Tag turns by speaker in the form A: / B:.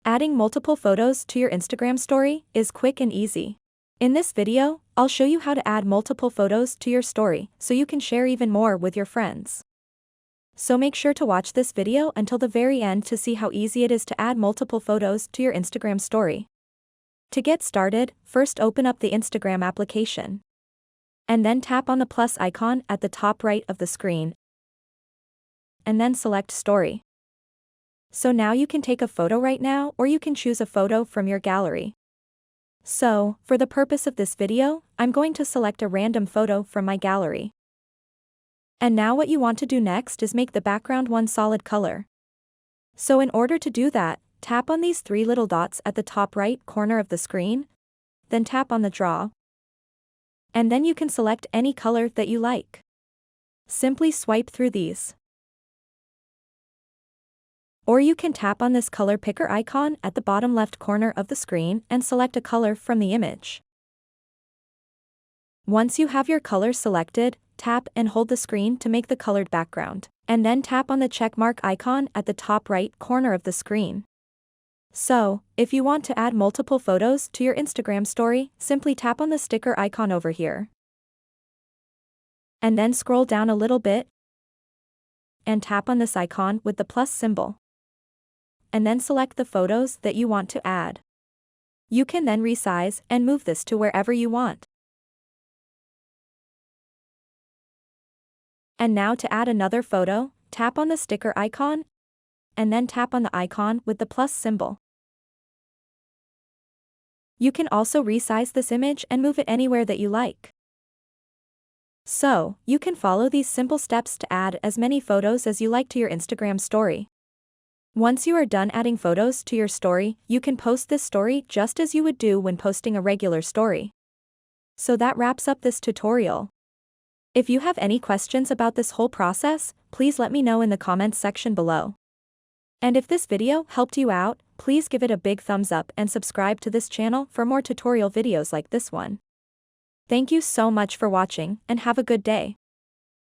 A: Adding multiple photos to your Instagram story is quick and easy. In this video, I'll show you how to add multiple photos to your story so you can share even more with your friends. So make sure to watch this video until the very end to see how easy it is to add multiple photos to your Instagram story. To get started, first open up the Instagram application. And then tap on the plus icon at the top right of the screen. And then select Story. So now you can take a photo right now, or you can choose a photo from your gallery. So, for the purpose of this video, I'm going to select a random photo from my gallery. And now what you want to do next is make the background one solid color. So in order to do that, tap on these three little dots at the top right corner of the screen, then tap on the draw. And then you can select any color that you like. Simply swipe through these. Or you can tap on this color picker icon at the bottom left corner of the screen and select a color from the image. Once you have your color selected, tap and hold the screen to make the colored background, and then tap on the checkmark icon at the top right corner of the screen. So, if you want to add multiple photos to your Instagram story, simply tap on the sticker icon over here. And then scroll down a little bit, and tap on this icon with the plus symbol. And then select the photos that you want to add. You can then resize and move this to wherever you want. And now to add another photo, tap on the sticker icon, and then tap on the icon with the plus symbol. You can also resize this image and move it anywhere that you like. So, you can follow these simple steps to add as many photos as you like to your Instagram story. Once you are done adding photos to your story, you can post this story just as you would do when posting a regular story. So that wraps up this tutorial. If you have any questions about this whole process, please let me know in the comments section below. And if this video helped you out, please give it a big thumbs up and subscribe to this channel for more tutorial videos like this one. Thank you so much for watching and have a good day.